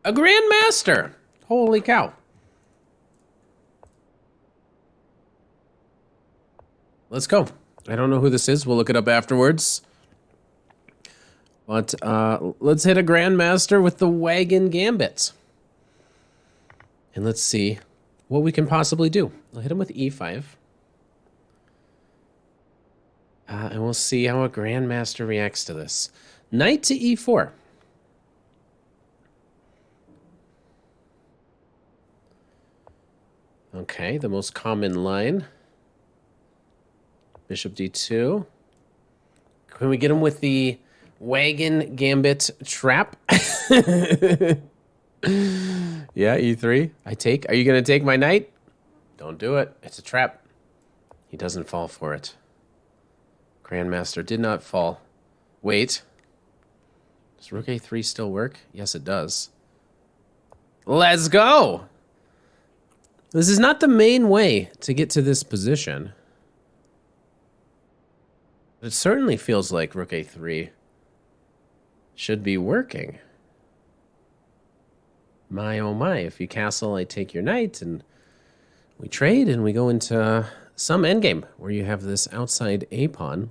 A Grandmaster! Holy cow. Let's go. I don't know who this is. We'll look it up afterwards. But let's hit a Grandmaster with the WAGON GAMBIT. And let's see what we can possibly do. I'll hit him with e5. And we'll see how a Grandmaster reacts to this. Knight to e4. Okay, the most common line. Bishop d2. Can we get him with the WAGON GAMBIT trap? Yeah, e3. I take. Are you going to take my knight? Don't do it. It's a trap. He doesn't fall for it. Grandmaster did not fall. Wait. Does rook a3 still work? Yes, it does. Let's go! This is not the main way to get to this position. It certainly feels like rook a3 should be working. My oh my, if you castle, I take your knight, and we trade, and we go into some endgame where you have this outside a-pawn.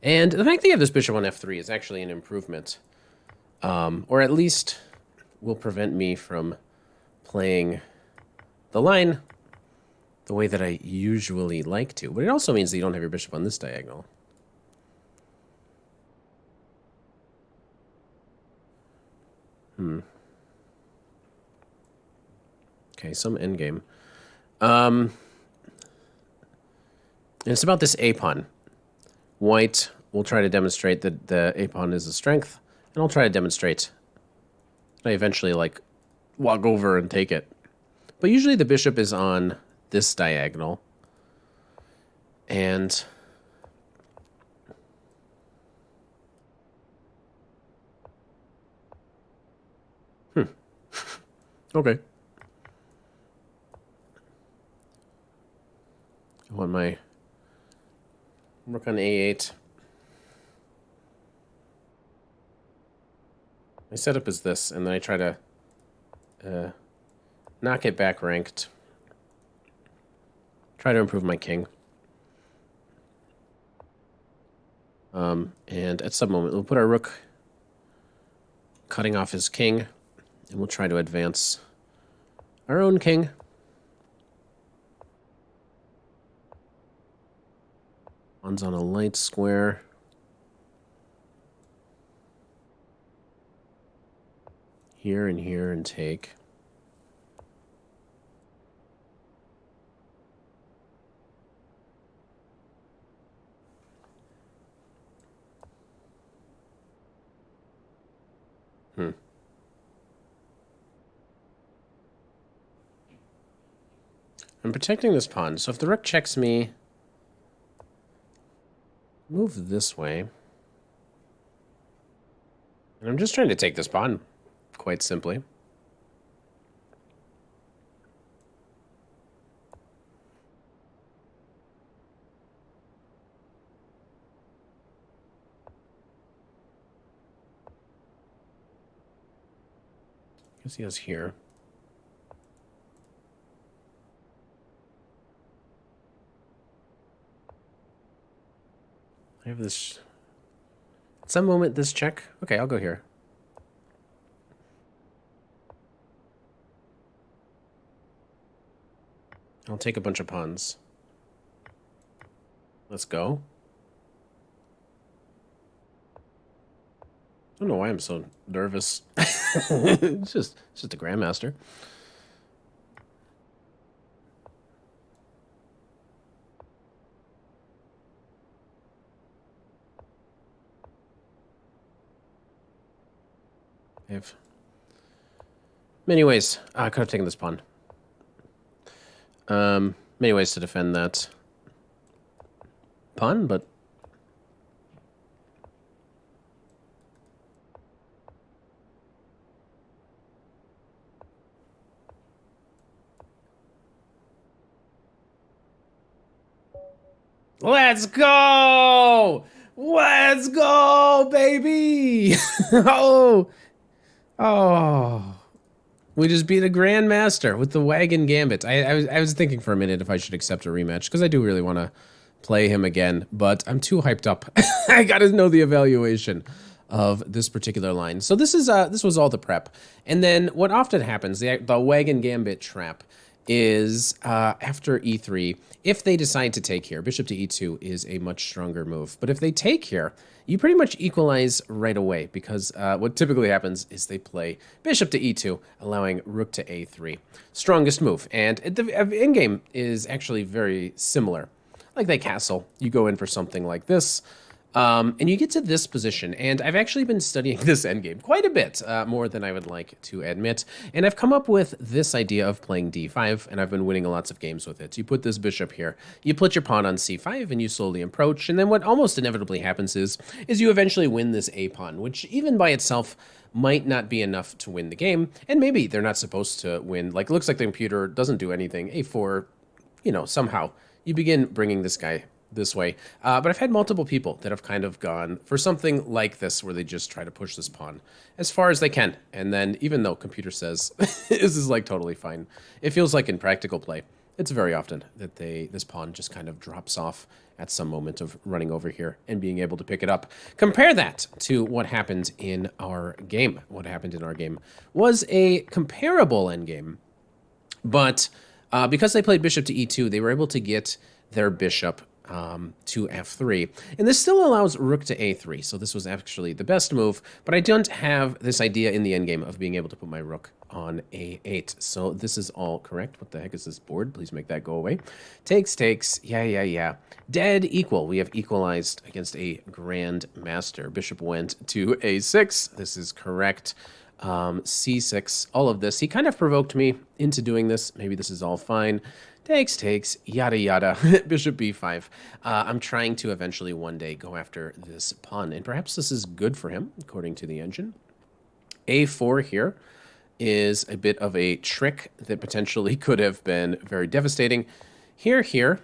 And the fact that you have this bishop on f3 is actually an improvement. Or at least will prevent me from playing the line the way that I usually like to. But it also means that you don't have your bishop on this diagonal. Okay, some endgame. And it's about this a-pawn. White will try to demonstrate that the a-pawn is a strength, and I'll try to demonstrate that I eventually, like, walk over and take it. But usually the bishop is on this diagonal. And okay. I want my rook on a8. My setup is this, and then I try to knock it back ranked. Try to improve my king. And at some moment, we'll put our rook cutting off his king, and we'll try to advance our own king. One's on a light square. Here and take. I'm protecting this pawn, so if the rook checks me, move this way. And I'm just trying to take this pawn, quite simply. I guess he has here. I have this... At some moment, this check... Okay, I'll go here. I'll take a bunch of pawns. Let's go. I don't know why I'm so nervous. It's just a Grandmaster. I have many ways. I could have taken this pawn. Many ways to defend that pawn, but let's go! Let's go, baby! Oh, Oh, we just beat a Grandmaster with the Wagon Gambit. I was thinking for a minute if I should accept a rematch because I do really want to play him again, but I'm too hyped up. I got to know the evaluation of this particular line. So this was all the prep, and then what often happens, the Wagon Gambit trap is after e3, if they decide to take here, bishop to e2 is a much stronger move. But if they take here, you pretty much equalize right away because what typically happens is they play bishop to e2, allowing rook to a3. Strongest move. And the endgame is actually very similar. Like they castle, you go in for something like this. And you get to this position, and I've actually been studying this endgame quite a bit, more than I would like to admit, and I've come up with this idea of playing d5, and I've been winning lots of games with it. You put this bishop here, you put your pawn on c5, and you slowly approach, and then what almost inevitably happens is you eventually win this a pawn, which even by itself might not be enough to win the game, and maybe they're not supposed to win. Like, it looks like the computer doesn't do anything. a4, somehow you begin bringing this guy this way. But I've had multiple people that have kind of gone for something like this where they just try to push this pawn as far as they can. And then even though computer says this is like totally fine, it feels like in practical play, it's very often that this pawn just kind of drops off at some moment of running over here and being able to pick it up. Compare that to what happened in our game. What happened in our game was a comparable endgame, but because they played bishop to e2, they were able to get their bishop to f3. And this still allows rook to a3, so this was actually the best move, but I don't have this idea in the endgame of being able to put my rook on a8. So this is all correct. What the heck is this board? Please make that go away. Takes, yeah. Dead equal. We have equalized against a Grandmaster. Bishop went to a6. This is correct. c6, all of this. He kind of provoked me into doing this. Maybe this is all fine. Takes, yada yada. Bishop b5. I'm trying to eventually one day go after this pawn, and perhaps this is good for him, according to the engine. a4 here is a bit of a trick that potentially could have been very devastating. Here,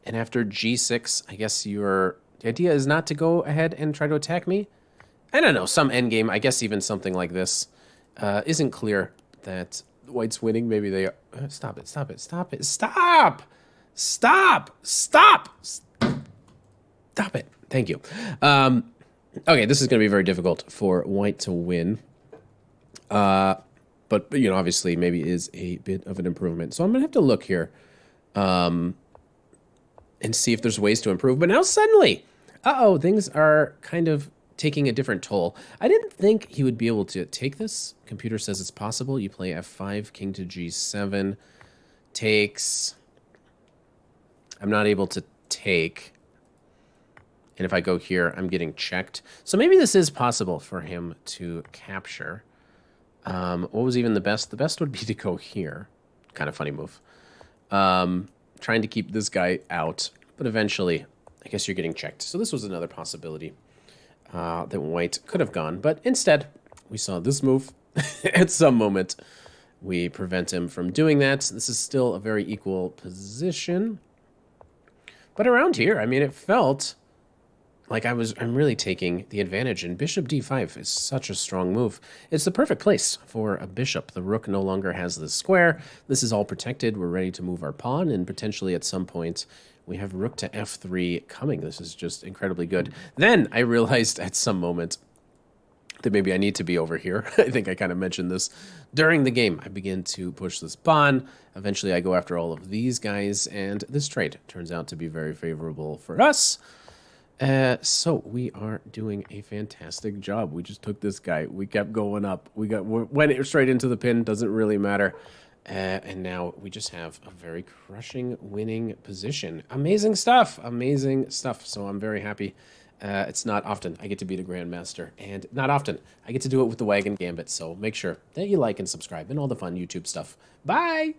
and after g6, I guess the idea is not to go ahead and try to attack me. I don't know, some endgame, I guess even something like this isn't clear that white's winning. Maybe they are. Stop it. Stop it. Thank you. Okay, this is going to be very difficult for white to win. But, obviously maybe is a bit of an improvement. So I'm going to have to look here and see if there's ways to improve. But now suddenly, things are kind of taking a different toll. I didn't think he would be able to take this. Computer says it's possible. You play f5, king to g7, takes. I'm not able to take. And if I go here, I'm getting checked. So maybe this is possible for him to capture. What was even the best? The best would be to go here. Kind of funny move. Trying to keep this guy out. But eventually, I guess you're getting checked. So this was another possibility that white could have gone. But instead, we saw this move. At some moment, we prevent him from doing that. This is still a very equal position. But around here, I mean, it felt like I'm really taking the advantage, and bishop d5 is such a strong move. It's the perfect place for a bishop. The rook no longer has this square. This is all protected. We're ready to move our pawn, and potentially at some point we have rook to f3 coming. This is just incredibly good. Then I realized at some moment that maybe I need to be over here. I think I kind of mentioned this during the game. I begin to push this pawn. Eventually I go after all of these guys, and this trade turns out to be very favorable for us. So we are doing a fantastic job. We just took this guy. We kept going up. Went straight into the pin. Doesn't really matter. And now we just have a very crushing winning position. Amazing stuff. Amazing stuff. So I'm very happy. It's not often I get to beat a Grandmaster, and not often I get to do it with the Wagon Gambit. So make sure that you like and subscribe and all the fun YouTube stuff. Bye!